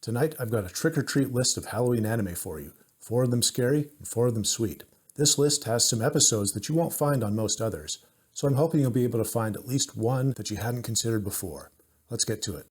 Tonight I've got a trick-or-treat list of Halloween anime for you. 4 of them scary and 4 of them sweet. This list has some episodes that you won't find on most others, so I'm hoping you'll be able to find at least one that you hadn't considered before. Let's get to it.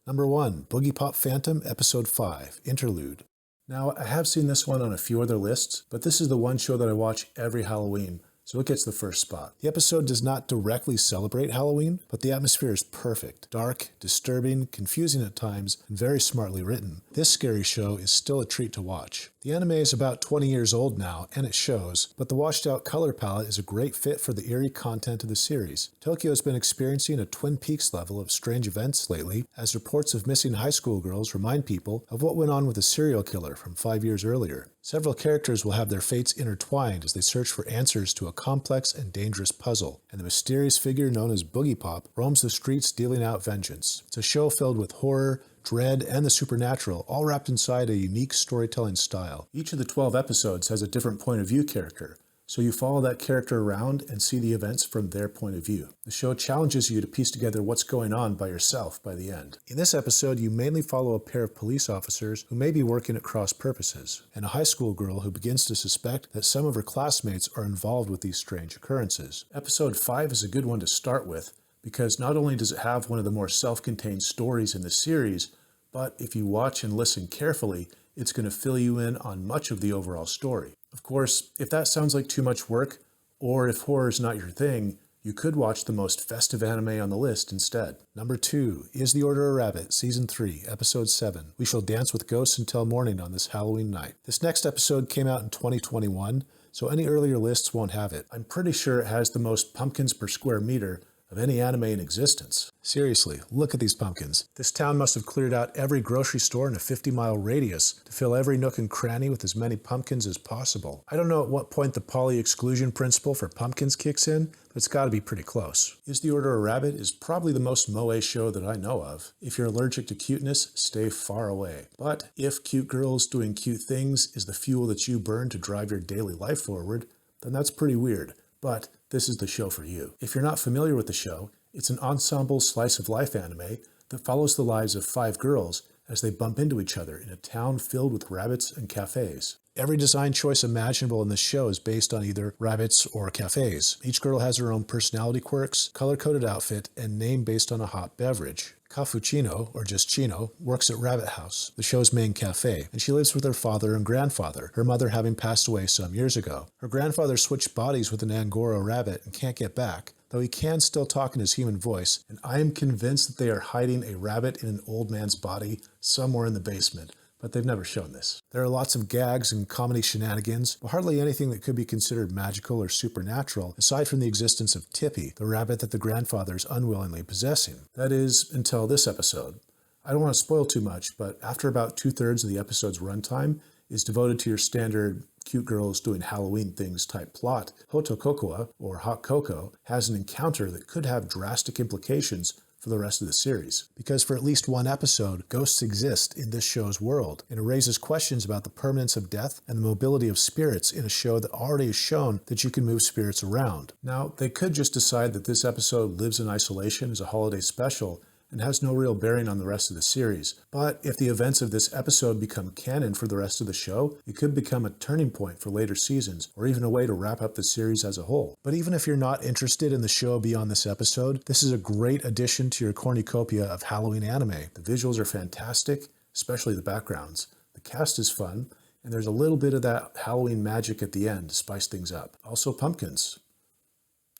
Number 1, Boogiepop Phantom, Episode 5, Interlude. Now, I have seen this one on a few other lists, but this is the one show that I watch every Halloween, so it gets the first spot. The episode does not directly celebrate Halloween, but the atmosphere is perfect. Dark, disturbing, confusing at times, and very smartly written. This scary show is still a treat to watch. The anime is about 20 years old now, and it shows, but the washed-out color palette is a great fit for the eerie content of the series. Tokyo has been experiencing a Twin Peaks level of strange events lately, as reports of missing high school girls remind people of what went on with a serial killer from 5 years earlier. Several characters will have their fates intertwined as they search for answers to a complex and dangerous puzzle, and the mysterious figure known as Boogiepop roams the streets dealing out vengeance. It's a show filled with horror, dread, and the supernatural, all wrapped inside a unique storytelling style. Each of the 12 episodes has a different point of view character, so you follow that character around and see the events from their point of view. The show challenges you to piece together what's going on by yourself by the end. In this episode, you mainly follow a pair of police officers who may be working at cross purposes, and a high school girl who begins to suspect that some of her classmates are involved with these strange occurrences. Episode 5 is a good one to start with, because not only does it have one of the more self-contained stories in the series, but if you watch and listen carefully, it's going to fill you in on much of the overall story. Of course, if that sounds like too much work, or if horror is not your thing, you could watch the most festive anime on the list instead. Number 2 is The Order of Rabbit, Season 3, Episode 7. We shall dance with ghosts until morning on this Halloween night. This next episode came out in 2021, so any earlier lists won't have it. I'm pretty sure it has the most pumpkins per square meter of any anime in existence. Seriously, look at these pumpkins. This town must have cleared out every grocery store in a 50-mile radius to fill every nook and cranny with as many pumpkins as possible. I don't know at what point the poly-exclusion principle for pumpkins kicks in, but it's got to be pretty close. Is the Order of Rabbit is probably the most moe show that I know of. If you're allergic to cuteness, stay far away. But if cute girls doing cute things is the fuel that you burn to drive your daily life forward, then that's pretty weird. But this is the show for you. If you're not familiar with the show, it's an ensemble slice-of-life anime that follows the lives of 5 girls as they bump into each other in a town filled with rabbits and cafes. Every design choice imaginable in this show is based on either rabbits or cafes. Each girl has her own personality quirks, color-coded outfit, and name based on a hot beverage. Cappuccino, or just Chino, works at Rabbit House, the show's main cafe, and she lives with her father and grandfather, her mother having passed away some years ago. Her grandfather switched bodies with an Angora rabbit and can't get back, though he can still talk in his human voice, and I am convinced that they are hiding a rabbit in an old man's body somewhere in the basement. But they've never shown this. There are lots of gags and comedy shenanigans, but hardly anything that could be considered magical or supernatural, aside from the existence of Tippy, the rabbit that the grandfather is unwillingly possessing. That is, until this episode. I don't want to spoil too much, but after about 2/3 of the episode's runtime is devoted to your standard cute girls doing Halloween things type plot, Hotokokoa, or Hot Cocoa, has an encounter that could have drastic implications for the rest of the series. Because for at least one episode, ghosts exist in this show's world, and it raises questions about the permanence of death and the mobility of spirits in a show that already has shown that you can move spirits around. Now, they could just decide that this episode lives in isolation as a holiday special and has no real bearing on the rest of the series. But if the events of this episode become canon for the rest of the show, it could become a turning point for later seasons, or even a way to wrap up the series as a whole. But even if you're not interested in the show beyond this episode, this is a great addition to your cornucopia of Halloween anime. The visuals are fantastic, especially the backgrounds. The cast is fun, and there's a little bit of that Halloween magic at the end to spice things up. Also pumpkins.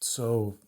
So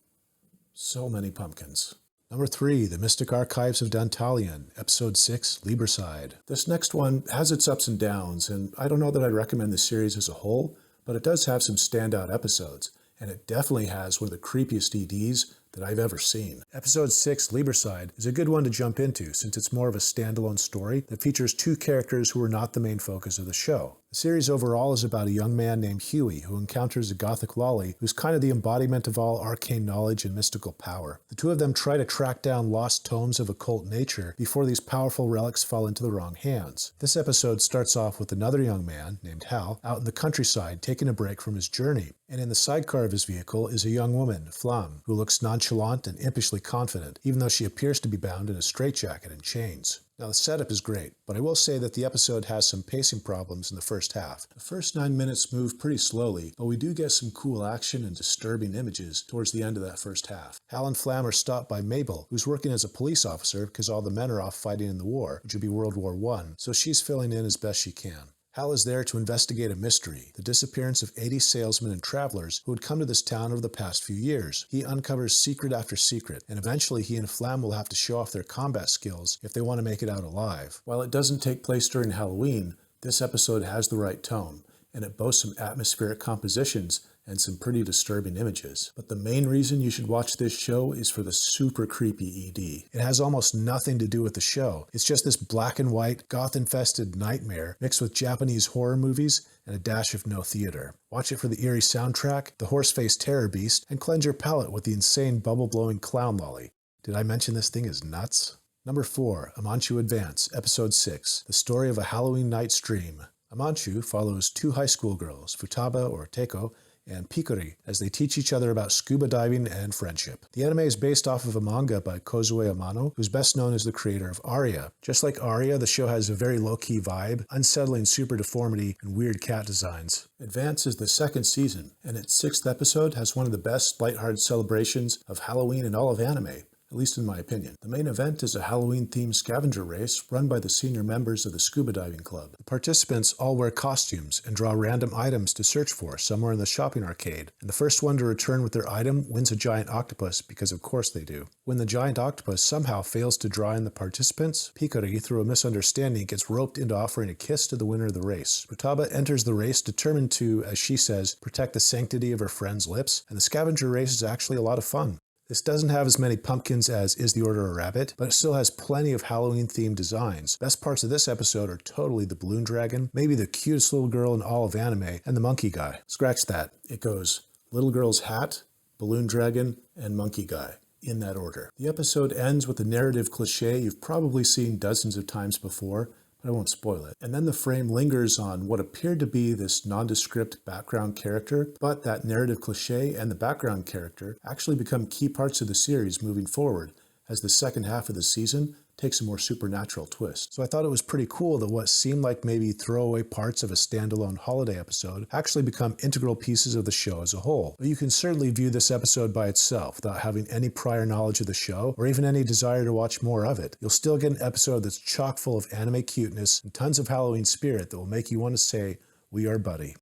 many pumpkins. Number 3, The Mystic Archives of Dantalian, Episode 6, Libricide. This next one has its ups and downs, and I don't know that I'd recommend the series as a whole, but it does have some standout episodes, and it definitely has one of the creepiest EDs that I've ever seen. Episode 6, Libricide, is a good one to jump into since it's more of a standalone story that features 2 characters who are not the main focus of the show. The series overall is about a young man named Huey who encounters a gothic lolly who's kind of the embodiment of all arcane knowledge and mystical power. The 2 of them try to track down lost tomes of occult nature before these powerful relics fall into the wrong hands. This episode starts off with another young man, named Hal, out in the countryside taking a break from his journey, and in the sidecar of his vehicle is a young woman, Flam, who looks non nonchalant and impishly confident, even though she appears to be bound in a straitjacket and chains. Now the setup is great, but I will say that the episode has some pacing problems in the first half. The first 9 minutes move pretty slowly, but we do get some cool action and disturbing images towards the end of that first half. Hal and Flam are stopped by Mabel, who's working as a police officer because all the men are off fighting in the war, which would be World War I, so she's filling in as best she can. Hal is there to investigate a mystery, the disappearance of 80 salesmen and travelers who had come to this town over the past few years. He uncovers secret after secret, and eventually he and Flam will have to show off their combat skills if they want to make it out alive. While it doesn't take place during Halloween, this episode has the right tone, and it boasts some atmospheric compositions and some pretty disturbing images. But the main reason you should watch this show is for the super creepy ED. It has almost nothing to do with the show. It's just this black and white, goth-infested nightmare mixed with Japanese horror movies and a dash of no theater. Watch it for the eerie soundtrack, the horse-faced terror beast, and cleanse your palate with the insane bubble-blowing clown lolly. Did I mention this thing is nuts? Number 4, Amanchu Advance, Episode 6, The Story of a Halloween Night's Dream. Amanchu follows 2 high school girls, Futaba or Teiko, and Pikuri, as they teach each other about scuba diving and friendship. The anime is based off of a manga by Kozue Amano, who's best known as the creator of Aria. Just like Aria, the show has a very low-key vibe, unsettling super deformity, and weird cat designs. Advance is the 2nd season, and its 6th episode has one of the best lighthearted celebrations of Halloween in all of anime, at least in my opinion. The main event is a Halloween-themed scavenger race run by the senior members of the scuba diving club. The participants all wear costumes and draw random items to search for somewhere in the shopping arcade, and the first one to return with their item wins a giant octopus, because of course they do. When the giant octopus somehow fails to draw in the participants, Pikuri, through a misunderstanding, gets roped into offering a kiss to the winner of the race. Futaba enters the race determined to, as she says, protect the sanctity of her friend's lips, and the scavenger race is actually a lot of fun. This doesn't have as many pumpkins as Is the Order a Rabbit, but it still has plenty of Halloween-themed designs. Best parts of this episode are totally the balloon dragon, maybe the cutest little girl in all of anime, and the monkey guy. Scratch that. It goes little girl's hat, balloon dragon, and monkey guy, in that order. The episode ends with a narrative cliche you've probably seen dozens of times before, but I won't spoil it. And then the frame lingers on what appeared to be this nondescript background character, but that narrative cliche and the background character actually become key parts of the series moving forward, as the second half of the season takes a more supernatural twist. So I thought it was pretty cool that what seemed like maybe throwaway parts of a standalone holiday episode actually become integral pieces of the show as a whole. But you can certainly view this episode by itself without having any prior knowledge of the show or even any desire to watch more of it. You'll still get an episode that's chock full of anime cuteness and tons of Halloween spirit that will make you want to say, "We are buddy."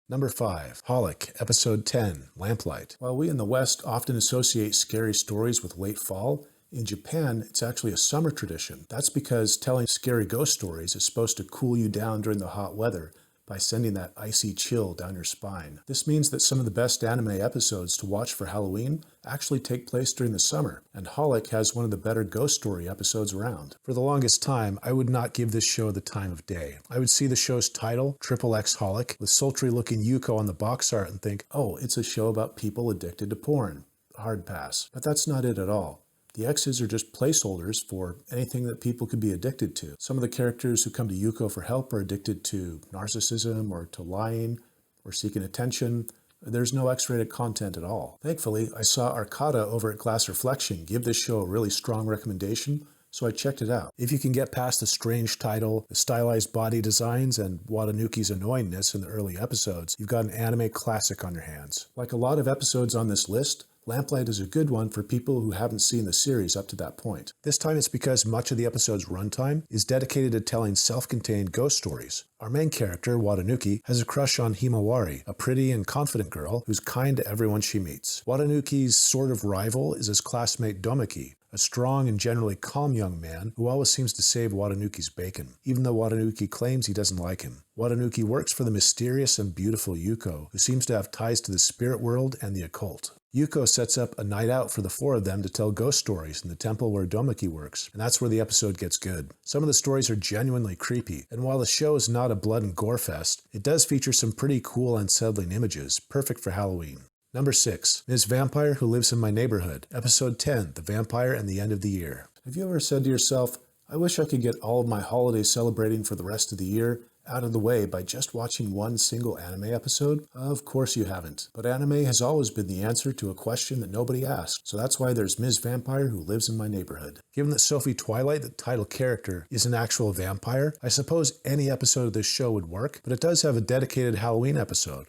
Number 5, Holic, Episode 10, Lamplight. While we in the West often associate scary stories with late fall, in Japan, it's actually a summer tradition. That's because telling scary ghost stories is supposed to cool you down during the hot weather by sending that icy chill down your spine. This means that some of the best anime episodes to watch for Halloween actually take place during the summer, and Holic has one of the better ghost story episodes around. For the longest time, I would not give this show the time of day. I would see the show's title, xxXHolic, with sultry-looking Yuko on the box art and think, oh, it's a show about people addicted to porn. Hard pass. But that's not it at all. The X's are just placeholders for anything that people could be addicted to. Some of the characters who come to Yuko for help are addicted to narcissism or to lying or seeking attention. There's no X-rated content at all. Thankfully, I saw Arcada over at Glass Reflection give this show a really strong recommendation, so I checked it out. If you can get past the strange title, the stylized body designs, and Watanuki's annoyingness in the early episodes, you've got an anime classic on your hands. Like a lot of episodes on this list, Lamplight is a good one for people who haven't seen the series up to that point. This time it's because much of the episode's runtime is dedicated to telling self-contained ghost stories. Our main character, Watanuki, has a crush on Himawari, a pretty and confident girl who's kind to everyone she meets. Watanuki's sort of rival is his classmate Domiki, a strong and generally calm young man who always seems to save Watanuki's bacon, even though Watanuki claims he doesn't like him. Watanuki works for the mysterious and beautiful Yuko, who seems to have ties to the spirit world and the occult. Yuko sets up a night out for the 4 of them to tell ghost stories in the temple where Domiki works, and that's where the episode gets good. Some of the stories are genuinely creepy, and while the show is not a blood and gore fest, it does feature some pretty cool unsettling images, perfect for Halloween. Number 6, Ms. Vampire Who Lives in My Neighborhood, Episode 10, The Vampire and the End of the Year. Have you ever said to yourself, I wish I could get all of my holiday celebrating for the rest of the year out of the way by just watching one single anime episode. Of course you haven't. But anime has always been the answer to a question that nobody asked, so that's why there's Ms. Vampire Who Lives in My Neighborhood. Given that Sophie Twilight, the title character, is an actual vampire, I suppose any episode of this show would work, but it does have a dedicated Halloween episode,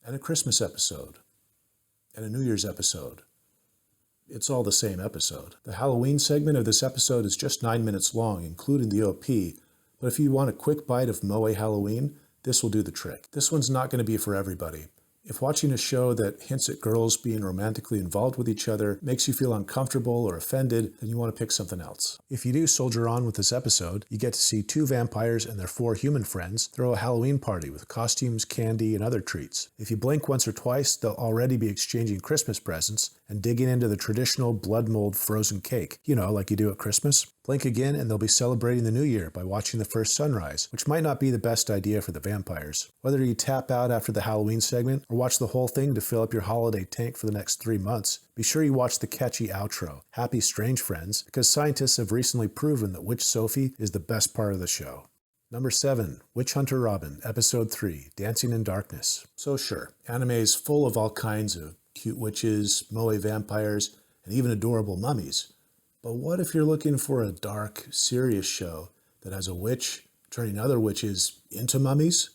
and a Christmas episode, and a New Year's episode. It's all the same episode. The Halloween segment of this episode is just 9 minutes long, including the OP, but if you want a quick bite of Moe Halloween, this will do the trick. This one's not going to be for everybody. If watching a show that hints at girls being romantically involved with each other makes you feel uncomfortable or offended, then you want to pick something else. If you do soldier on with this episode, you get to see 2 vampires and their 4 human friends throw a Halloween party with costumes, candy, and other treats. If you blink once or twice, they'll already be exchanging Christmas presents and digging into the traditional blood mold frozen cake, like you do at Christmas. Blink again and they'll be celebrating the new year by watching the first sunrise, which might not be the best idea for the vampires. Whether you tap out after the Halloween segment or watch the whole thing to fill up your holiday tank for the next 3 months, be sure you watch the catchy outro, Happy Strange Friends, because scientists have recently proven that Witch Sophie is the best part of the show. Number 7, Witch Hunter Robin, Episode 3, Dancing in Darkness. So sure, anime is full of all kinds of cute witches, moe vampires, and even adorable mummies. But what if you're looking for a dark, serious show that has a witch turning other witches into mummies?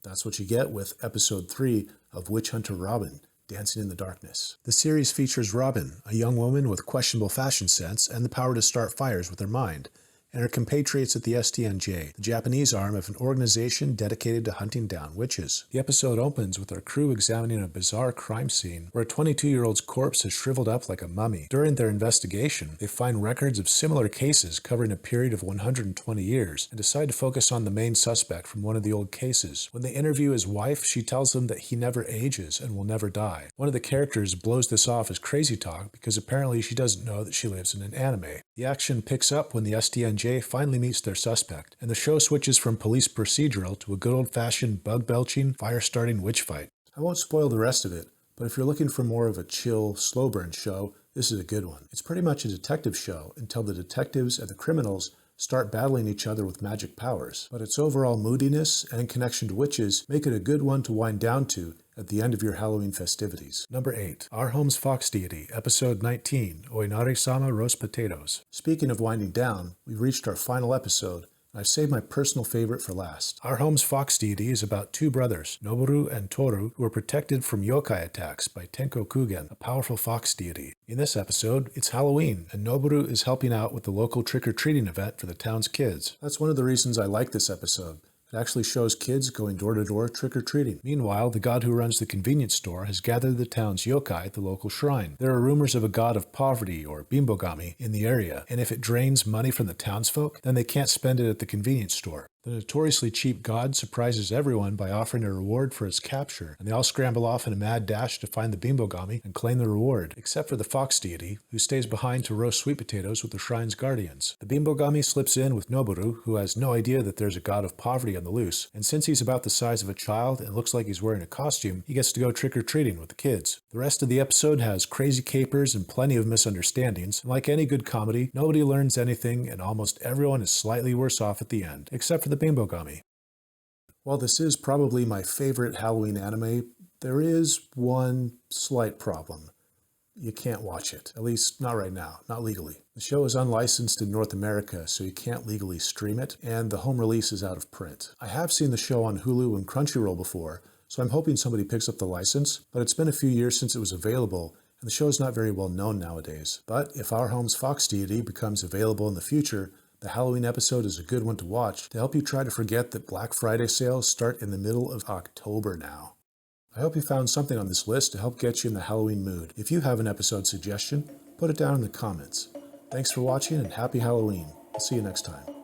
That's what you get with Episode 3 of Witch Hunter Robin, Dancing in the Darkness. The series features Robin, a young woman with questionable fashion sense and the power to start fires with her mind, and her compatriots at the STNJ, the Japanese arm of an organization dedicated to hunting down witches. The episode opens with our crew examining a bizarre crime scene where a 22-year-old's corpse has shriveled up like a mummy. During their investigation, they find records of similar cases covering a period of 120 years and decide to focus on the main suspect from one of the old cases. When they interview his wife, she tells them that he never ages and will never die. One of the characters blows this off as crazy talk because apparently she doesn't know that she lives in an anime. The action picks up when the STNJ finally meets their suspect, and the show switches from police procedural to a good old-fashioned bug-belching, fire-starting witch fight. I won't spoil the rest of it, but if you're looking for more of a chill, slow-burn show, this is a good one. It's pretty much a detective show until the detectives and the criminals start battling each other with magic powers, but its overall moodiness and connection to witches make it a good one to wind down to at the end of your Halloween festivities. Number 8, Our Home's Fox Deity, Episode 19, Oinari-sama Roast Potatoes. Speaking of winding down, we've reached our final episode, and I've saved my personal favorite for last. Our Home's Fox Deity is about 2 brothers, Noboru and Toru, who are protected from yokai attacks by Tenko Kugen, a powerful fox deity. In this episode, it's Halloween, and Noboru is helping out with the local trick-or-treating event for the town's kids. That's one of the reasons I like this episode. It actually shows kids going door-to-door trick-or-treating. Meanwhile, the god who runs the convenience store has gathered the town's yokai at the local shrine. There are rumors of a god of poverty, or bimbogami, in the area, and if it drains money from the townsfolk, then they can't spend it at the convenience store. The notoriously cheap god surprises everyone by offering a reward for its capture, and they all scramble off in a mad dash to find the bimbogami and claim the reward, except for the fox deity, who stays behind to roast sweet potatoes with the shrine's guardians. The bimbogami slips in with Noboru, who has no idea that there's a god of poverty on the loose, and since he's about the size of a child and looks like he's wearing a costume, he gets to go trick-or-treating with the kids. The rest of the episode has crazy capers and plenty of misunderstandings, and like any good comedy, nobody learns anything and almost everyone is slightly worse off at the end, except for the bimbogami. While this is probably my favorite Halloween anime, there is one slight problem. You can't watch it, at least not right now, not legally. The show is unlicensed in North America, so you can't legally stream it, and the home release is out of print. I have seen the show on Hulu and Crunchyroll before, so I'm hoping somebody picks up the license, but it's been a few years since it was available, and the show is not very well known nowadays. But if Our Home's Fox Deity becomes available in the future, the Halloween episode is a good one to watch to help you try to forget that Black Friday sales start in the middle of October now. I hope you found something on this list to help get you in the Halloween mood. If you have an episode suggestion, put it down in the comments. Thanks for watching and happy Halloween. I'll see you next time.